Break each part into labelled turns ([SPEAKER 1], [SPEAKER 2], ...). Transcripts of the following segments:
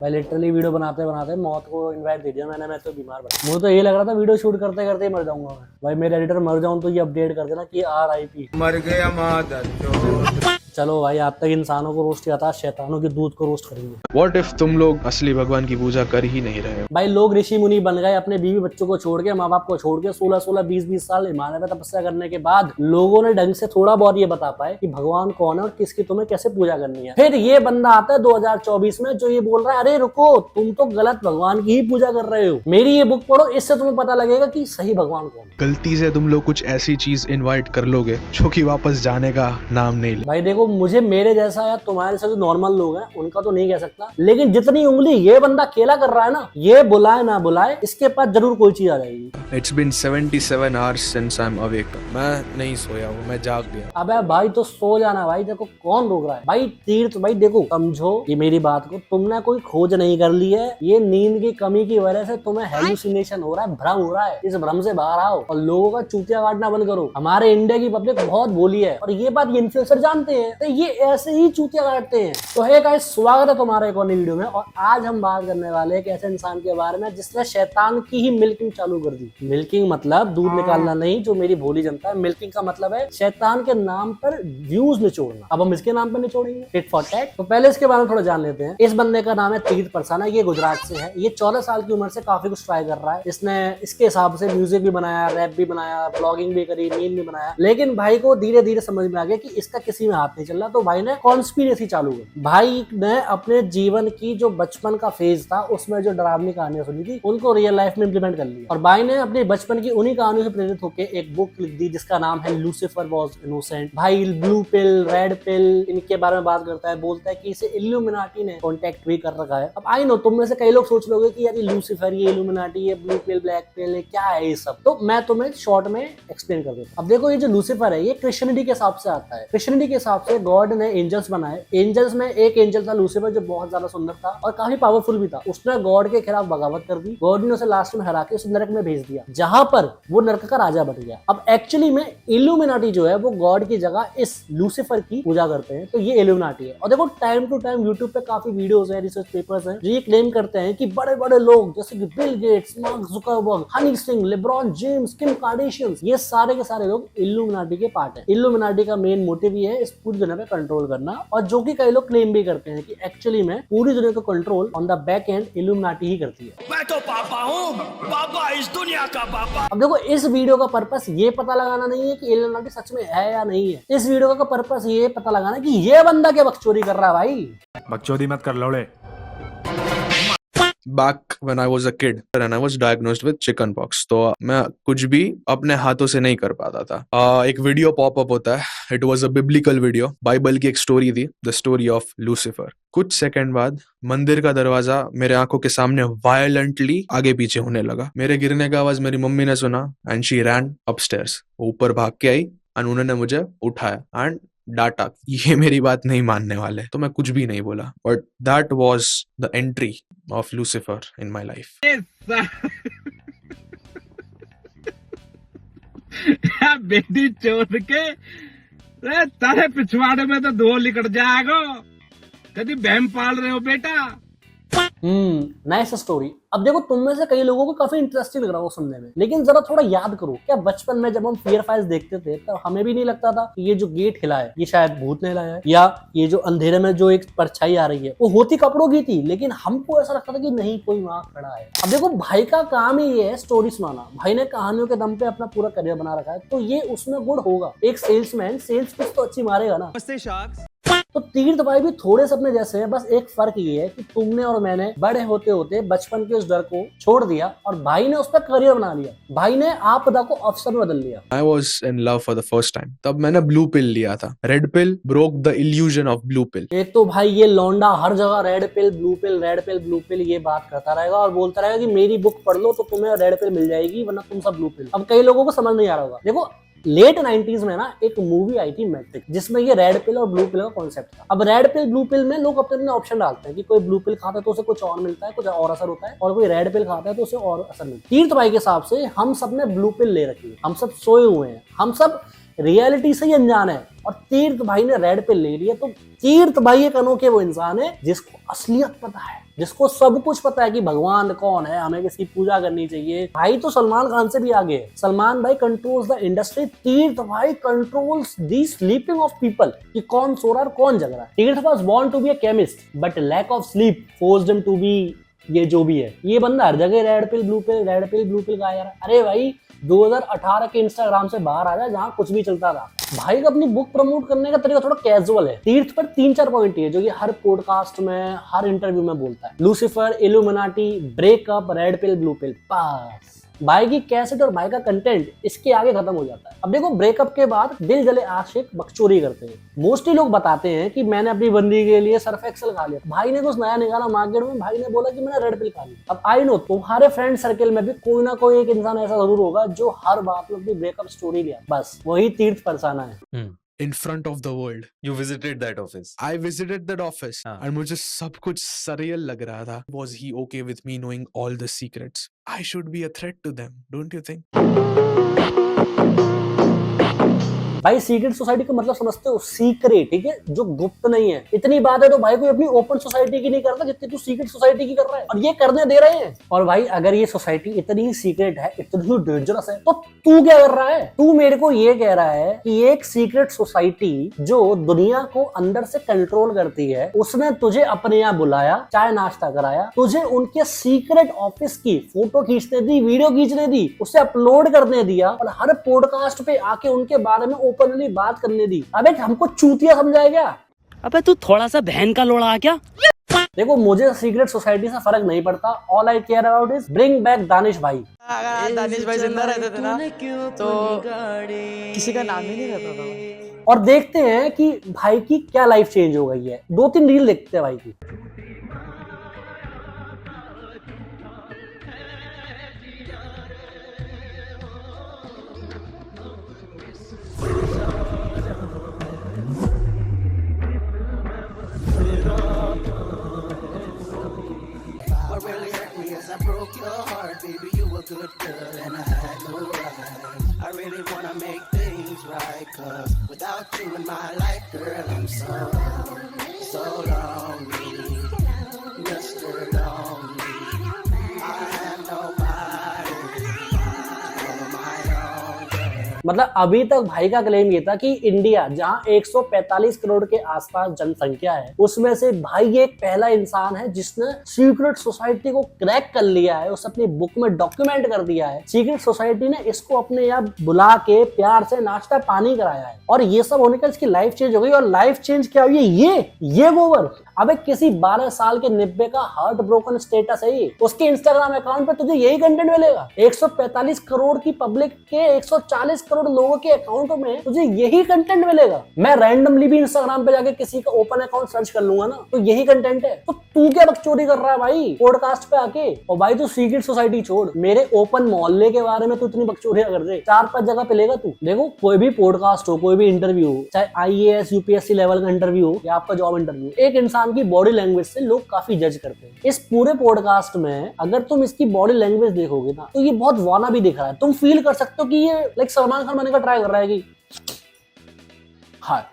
[SPEAKER 1] भाई literally video बनाते बनाते मौत को इनवाइट दे दिया मैंने। मैं तो बीमार पड़ा, मुझे तो यही लग रहा था वीडियो शूट करते करते ही मर जाऊंगा मैं। भाई मेरे एडिटर मर जाऊं तो ये अपडेट कर देना कि RIP
[SPEAKER 2] मर गया मादर।
[SPEAKER 1] चलो भाई, आज तक इंसानों को रोस्ट किया था, शैतानों के दूध को रोस्ट करेंगे।
[SPEAKER 3] What if तुम लोग असली भगवान की पूजा कर ही नहीं रहे हो?
[SPEAKER 1] भाई लोग ऋषि मुनि बन गए, अपने बीवी बच्चों को छोड़ के, माँ बाप को छोड़ के 16-16, 20-20 साल हिमालय में तपस्या करने के बाद लोगों ने ढंग से थोड़ा बहुत ये बता पाए कि भगवान कौन है और किसकी तुम्हें कैसे पूजा करनी है। फिर ये बंदा आता है 2024 में जो ये बोल रहा है अरे रुको, तुम तो गलत भगवान की ही पूजा कर रहे हो, मेरी ये बुक पढ़ो, इससे तुम्हें पता लगेगा कि सही भगवान कौन है।
[SPEAKER 3] गलती से तुम लोग कुछ ऐसी चीज इनवाइट कर लोगे जो कि वापस जाने का नाम नहीं ले।
[SPEAKER 1] भाई देखो, मुझे मेरे जैसा या तुम्हारे जैसा जो नॉर्मल लोग हैं उनका तो नहीं कह सकता, लेकिन जितनी उंगली ये बंदा अकेला कर रहा है ना, ये बुलाए ना बुलाए इसके पास जरूर कोई चीज आ जाएगी।
[SPEAKER 3] It's been 77 hours since I'm awake. मैं नहीं सोया हूँ, मैं जाग गया।
[SPEAKER 1] अबे भाई तो सो जाना भाई, देखो कौन रोक रहा है भाई। तीर्थ भाई देखो, समझो ये मेरी बात को, तुमने कोई खोज नहीं कर ली है, ये नींद की कमी की वजह से तुम्हें हेलुसिनेशन हो रहा है, भ्रम हो रहा है। इस भ्रम से बाहर आओ और लोगों का चूतिया काटना बंद करो। हमारे इंडिया की पब्लिक बहुत बोली है और ये बात ये इन्फ्लुएंसर जानते हैं, तो ये ऐसे ही चूतिया काटते हैं। तो हे गाइस, स्वागत है तुम्हारे एक और नई वीडियो में, और आज हम बात करने वाले एक ऐसे इंसान के बारे में जिसने शैतान की ही मिल्किंग चालू कर दी। मिल्किंग मतलब दूध निकालना नहीं, जो मेरी भोली जनता है। मिल्किंग का मतलब है शैतान के नाम पर व्यूज निचोड़ना। अब हम इसके नाम पर निचोड़ेंगे, टिट फॉर टैट। तो पहले इसके बारे में थोड़ा जान लेते हैं। इस बंदे का नाम है तीर्थ परसाना, ये गुजरात से है। ये 14 साल की उम्र से काफी कुछ ट्राई कर रहा है। इसने इसके हिसाब से म्यूजिक भी बनाया, रैप भी बनाया, ब्लॉगिंग भी करी, मीम भी बनाया, लेकिन भाई को धीरे धीरे समझ में आ गया कि इसका किसी में हाथ नहीं चल रहा। तो भाई ने कॉन्स्पिरेसी चालू की। भाई ने अपने जीवन की जो बचपन का फेज था उसमें जो डरावनी कहानियां सुनी थी उनको रियल लाइफ में इंप्लीमेंट कर लिया। और भाई ने अपने बचपन की उन्हीं कहानियों से प्रेरित होकर एक बुक लिख दी जिसका नाम है लूसीफर वॉज इनोसेंट। भाई ब्लू पिल, रेड पिल, इनके बारे में बात करता है, बोलता है कि इसे इल्यूमिनाटी ने कॉन्टेक्ट भी कर रखा है। अब आई नो तुम में से कई लोग सोच लोगे कि यार ये लूसीफर, ये इल्यूमिनाटी, ये ब्लू पिल, ब्लैक पिल, क्या है ये सब। तो मैं तुम्हें शॉर्ट में एक्सप्लेन कर देता हूं। अब देखो, ये जो लूसीफर है ये क्रिश्चियनिटी के हिसाब से आता है। क्रिश्चियनिटी के हिसाब से गॉड ने एंजल्स बनाए। एंजल्स में एक एंजल था लूसीफर जो बहुत ज्यादा सुंदर था और काफी पावरफुल भी था। उसने गॉड के खिलाफ बगावत कर दी। गॉड ने उसे लास्ट में हरा के उसे नरक में भेज दिया, जहां पर वो नरक का राजा बन गया। अब एक्चुअली में इल्यूमिनाटी जो है वो गॉड की जगह इस लूसीफर की पूजा करते हैं, तो ये इल्यूमिनाटी है। और देखो, टाइम टू टाइम यूट्यूब पे काफी वीडियोस हैं, रिसर्च पेपर्स हैं जो ये क्लेम करते हैं कि बड़े बड़े लोग जैसे कि Bill Gates, mark Zuckerberg, Honey Singh, LeBron James, Kim Kardashian, ये सारे के सारे लोग इल्यूमिनाटी के पार्ट हैं। इल्यूमिनाटी का मेन मोटिव ये है इस पूरी दुनिया पे कंट्रोल करना, और जो कि कई लोग क्लेम भी करते हैं कि एक्चुअली में पूरी दुनिया को control on the back end Illuminati ही करती है।
[SPEAKER 2] मैं तो पापा हूँ, पापा इस दुनिया का पापा।
[SPEAKER 1] अब देखो, इस वीडियो का पर्पस ये पता लगाना नहीं है कि इल्यूमिनाटी सच में है या नहीं है। इस वीडियो का पर्पस ये पता लगाना है कि ये बंदा क्या बकचोदी कर रहा है। भाई
[SPEAKER 4] बकचोदी मत कर लौड़े।
[SPEAKER 3] Back when I was a kid and I was diagnosed with chicken pox, तो मैं कुछ भी अपने हाथों से नहीं कर पाता था। एक वीडियो पॉपअप होता है, it was a biblical video, Bible की एक स्टोरी थी, द स्टोरी ऑफ लूसीफर। कुछ सेकंड बाद मंदिर का दरवाजा मेरे आंखों के सामने वायलेंटली आगे पीछे होने लगा। मेरे गिरने का आवाज मेरी मम्मी ने सुना एंड शी रैन अपस्टेयर्स। ऊपर भाग के आई एंड उन्होंने मुझे उठाया एंड डाटा, ये मेरी बात नहीं मानने वाले, तो मैं कुछ भी नहीं बोला। But that was the entry of Lucifer in my life.
[SPEAKER 4] बेटी चोर के तारे पिछवाड़े में तो धो लिकट जाएगा। कभी बहम पाल रहे हो बेटा?
[SPEAKER 1] Nice story. अब देखो, तुम में से कई लोगों को काफी इंटरेस्टिंग लग रहा हो सुनने में, लेकिन जरा थोड़ा याद करो, क्या बचपन में जब हम फियर फाइल्स देखते थे तब हमें भी नहीं लगता था कि ये जो गेट हिला है ये शायद भूत ने हिलाया है, या ये जो अंधेरे में जो एक परछाई आ रही है वो होती कपड़ों की थी, लेकिन हमको ऐसा लगता था कि नहीं, कोई वहां खड़ा है। अब देखो, भाई का काम ही ये है स्टोरी सुनाना। भाई ने कहानियों के दम पे अपना पूरा करियर बना रखा है, तो ये उसमें गुण होगा। एक सेल्समैन सेल्स पिच तो अच्छी मारेगा ना। तो तीर्थ भाई भी थोड़े सपने जैसे हैं, बस एक फर्क ये है कि तुमने और मैंने बड़े होते होते बचपन के उस डर को छोड़ दिया और भाई ने उस पर करियर बना लिया। भाई ने आपदा को अवसर में बदल लिया।
[SPEAKER 3] I was in love for the first time. तब मैंने ब्लू पिल लिया था। Red pill broke the illusion of blue pill.
[SPEAKER 1] एक तो भाई ये लौंडा हर जगह red pill, blue pill, red pill, blue पिल ये बात करता रहेगा और बोलता रहेगा कि मेरी बुक पढ़ लो तो तुम्हें रेड पिल मिल जाएगी, वरना तुम सब ब्लू पिल। अब कई लोगों को समझ नहीं आ रहा होगा। देखो, लेट 90s में ना एक मूवी आई थी मैट्रिक, जिसमें ये रेड पिल और ब्लू पिल का कॉन्सेप्ट था। अब रेड पिल, ब्लू पिल में लोग अपने अपने ऑप्शन डालते हैं कि कोई ब्लू पिल खाता है तो उसे कुछ और मिलता है, कुछ और असर होता है, और कोई रेड पिल खाता है तो उसे और असर मिलता है। तीर्थ भाई के हिसाब से हम सब ने ब्लू पिल ले रखी है, हम सब सोए हुए हैं, हम सब रियलिटी से ही अनजान है। और तीर्थ भाई ने रेड पिल ले लिया, तो तीर्थ भाई एक अनोखे वो इंसान है जिसको असलियत पता है, जिसको सब कुछ पता है कि भगवान कौन है, हमें किसकी पूजा करनी चाहिए। भाई तो सलमान खान से भी आगे है। सलमान भाई कंट्रोल्स द इंडस्ट्री, तीर्थ भाई controls the sleeping of people, कि कौन सो रहा है और कौन जग रहा है। Tirth was born to be a chemist but lack of sleep forced him to be ये जो भी है। ये बंदा हर जगह red pill blue pill red pill blue pill गाया जा रहा है। अरे भाई 2018 के इंस्टाग्राम से बाहर आ जाए जहां कुछ भी चलता था। भाई का अपनी बुक प्रमोट करने का तरीका थोड़ा कैजुअल है। तीर्थ पर 3-4 पॉइंट है जो कि हर पॉडकास्ट में, हर इंटरव्यू में बोलता है। Lucifer, Illuminati, breakup, red pill, blue pill, pass. भाई की कैसेट और भाई का कंटेंट इसके आगे खत्म हो जाता है। अब देखो, ब्रेकअप के बाद दिल जले आशिक बकचोदी करते हैं। मोस्टली लोग बताते हैं कि मैंने अपनी बंदी के लिए सर्फ एक्सेल खा लिया। भाई ने कुछ नया निकाला मार्केट में, भाई ने बोला कि मैंने रेड पिल खा ली। अब आई नो तुम्हारे फ्रेंड सर्कल में भी कोई ना कोई एक इंसान ऐसा जरूर होगा जो हर बात में अपनी ब्रेकअप स्टोरी लिया। बस वही तीर्थ फरसाना है।
[SPEAKER 3] in front of the world.
[SPEAKER 5] You visited that office.
[SPEAKER 3] I visited that office
[SPEAKER 5] हाँ.
[SPEAKER 3] and मुझे सब कुछ surreal लग रहा था. Was he okay with me knowing all the secrets? I should be a threat to them, don't you think?
[SPEAKER 1] भाई secret society का मतलब समझते हो? सीक्रेट, ठीक है, जो गुप्त नहीं है। इतनी बात है तो भाई कोई अपनी ओपन सोसाइटी की नहीं करता जितनी तू सीक्रेट सोसाइटी की कर रहा है, और ये करने दे रहे हैं। और भाई अगर ये सोसाइटी इतनी सीक्रेट है, इतनी डेंजरस है, तो तू क्या कर रहा है? तू मेरे को ये कह रहा है कि एक सीक्रेट सोसाइटी जो दुनिया को अंदर से कंट्रोल करती है, उसने तुझे अपने यहाँ बुलाया, चाय नाश्ता कराया, तुझे उनके सीक्रेट ऑफिस की फोटो खींचने दी, वीडियो खींचने दी, उसे अपलोड करने दिया, और हर पॉडकास्ट पे आके उनके बारे में ओपनली बात करने दी। अबे हमको चूतिया समझाया क्या?
[SPEAKER 6] अबे तू थोड़ा सा बहन का लोड़ा क्या?
[SPEAKER 1] देखो, मुझे सीक्रेट सोसाइटी से फर्क नहीं पड़ता। All I care about is bring back Danish भाई।
[SPEAKER 7] अगर दानिश भाई जिंदा रहते थे ना तो किसी का नाम ही नहीं रहता था।
[SPEAKER 1] और देखते हैं कि भाई की क्या लाइफ चेंज हो गई है। 2-3 रील देखते हैं भाई की।
[SPEAKER 8] I really wanna make things right, 'cause without you in my life, girl, I'm so lonely, Mr. Lonely. I have nobody of my own, girl.
[SPEAKER 1] मतलब अभी तक भाई का क्लेम ये था कि इंडिया जहां 145 करोड़ के आसपास जनसंख्या है, उसमें से भाई एक पहला इंसान है जिसने सीक्रेट सोसाइटी को क्रैक कर लिया है, उसे अपनी बुक में डॉक्यूमेंट कर दिया है। सीक्रेट सोसाइटी ने इसको अपने यहाँ बुला के प्यार से नाश्ता पानी कराया है, और ये सब होने का इसकी लाइफ चेंज हो गई। और लाइफ चेंज क्या हुई है? ये गोवर। अबे किसी 12 साल के निब्बे का हार्ट ब्रोकन स्टेटस है ये, उसके इंस्टाग्राम अकाउंट पे तुझे यही कंटेंट मिलेगा। 145 करोड़ की पब्लिक के 140 करोड़ लोगों के अकाउंट में तुझे यही कंटेंट मिलेगा। मैं रैंडमली भी इंस्टाग्राम पे जाके किसी का ओपन अकाउंट सर्च कर लूंगा ना, तो यही कंटेंट है। तो तू क्या बकचोदी कर रहा है भाई पॉडकास्ट पे आके? और भाई तू सीक्रेट सोसाइटी छोड़, मेरे ओपन मोहल्ले के बारे में तू इतनी बकचोदियां कर दे, 4-5 जगह पे लेगा तू। देखो, कोई भी पॉडकास्ट हो, कोई भी इंटरव्यू हो, चाहे IAS UPSC लेवल का इंटरव्यू हो या आपका जॉब इंटरव्यू, एक इंसान की बॉडी लैंग्वेज से लोग काफी जज करते हैं। इस पूरे पॉडकास्ट में अगर तुम इसकी बॉडी लैंग्वेज देखोगे ना, तो ये बहुत वाना भी दिख रहा है। तुम फील कर सकते हो कि ये लाइक सलमान खान बनने का ट्राई कर रहा है कि हाँ,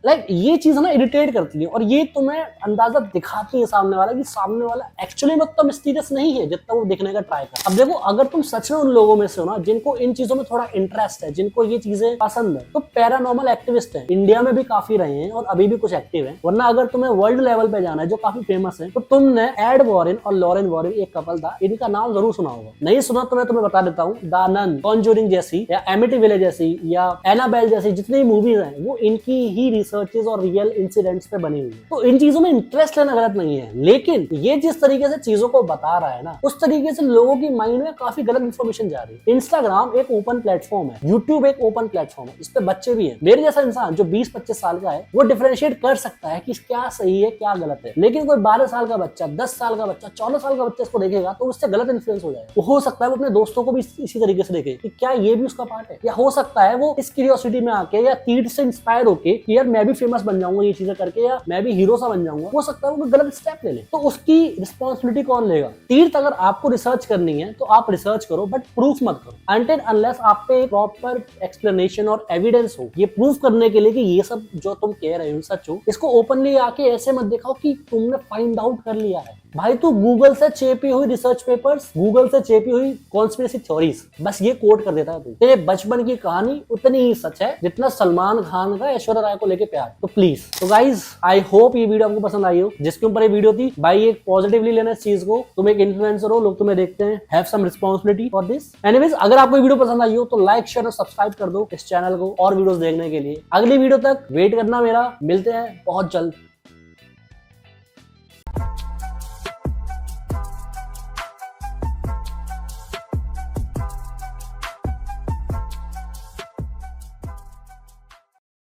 [SPEAKER 1] लाइक ये चीज ना इरिटेट करती है, और ये तुम्हें अंदाजा दिखाती है सामने वाला कि सामने वाला एक्चुअली में उतना मिस्टीरियस नहीं है जितना वो दिखने का ट्राई कर। अब देखो, अगर तुम सच में उन लोगों में से हो ना जिनको इन चीजों में थोड़ा इंटरेस्ट है, जिनको ये चीजें पसंद है, तो पैरानॉर्मल एक्टिविस्ट है। इंडिया में भी काफी रहे हैं और अभी भी कुछ एक्टिव है। वरना अगर तुम्हें वर्ल्ड लेवल पे जाना है जो काफी फेमस है, तो तुमने एड वॉरेन और लॉरेन वॉरेन, एक कपल था, इनका नाम जरूर सुना होगा। नहीं सुना तो मैं तुम्हें बता देता हूँ। द नन, कॉन्जूरिंग जैसी या एमिटीविले जैसी या एनाबेल जैसी जितनी मूवीज हैं, वो इनकी ही रिसर्चेस और रियल इंसिडेंट्स पे बनी हुई है। तो इन चीजों में इंटरेस्ट लेना गलत नहीं है, लेकिन ये जिस तरीके से चीजों को बता रहा है ना, उस तरीके से लोगों की माइंड में काफी गलत इंफॉर्मेशन जा रही है। इंस्टाग्राम एक ओपन प्लेटफॉर्म है, यूट्यूब एक ओपन प्लेटफॉर्म है, इस पे बच्चे भी हैं। मेरे जैसा इंसान जो 20-25 साल का है, वो डिफरेंशिएट कर सकता है कि क्या सही है क्या गलत है। लेकिन कोई 12 साल का बच्चा, 10 साल का बच्चा, 14 साल का बच्चा इसको देखेगा तो उससे गलत इन्फ्लुएंस हो जाएगा। वो हो सकता है वो अपने दोस्तों को भी इसी तरीके से देखे कि क्या ये भी उसका पार्ट है, या हो सकता है वो इस क्यूरियोसिटी में आके या तीर से इंस्पायर होके कि यार मैं भी फेमस बन जाऊंगा ये चीजें करके, या मैं भी हीरो सा बन जाऊंगा, हो सकता है वो गलत स्टेप ले ले, तो उसकी रिस्पॉन्सिबिलिटी कौन लेगा? तीर्थ अगर आपको रिसर्च करनी है तो आप रिसर्च करो, बट प्रूफ मत करो अनटिल अनलेस आप पे प्रॉपर एक्सप्लेनेशन और एविडेंस हो ये प्रूफ करने के लिए कि ये सब जो तुम कह रहे हो सच हो। इसको ओपनली आके ऐसे मत दिखाओ कि तुमने फाइंड आउट कर लिया है। भाई तू गूगल से चेपी हुई रिसर्च पेपर्स, गूगल से चेपी हुई कॉन्स्पिरेसी थ्योरीज बस ये कोट कर देता है तू। तेरे बचपन की कहानी उतनी ही सच है जितना सलमान खान का ऐश्वर्या राय को लेके प्यार। तो प्लीज, तो गाइज आई होप ये वीडियो आपको पसंद आई हो। जिसके ऊपर ये वीडियो थी भाई, एक पॉजिटिवली लेना इस चीज को। तुम एक इन्फ्लुएंसर हो, लोग तुम्हें देखते हैं, have some responsibility for this. Anyways, अगर आपको ये वीडियो पसंद आई हो तो लाइक शेयर और सब्सक्राइब कर दो इस चैनल को और वीडियोस देखने के लिए। अगली वीडियो तक वेट करना मेरा, मिलते हैं बहुत जल्द।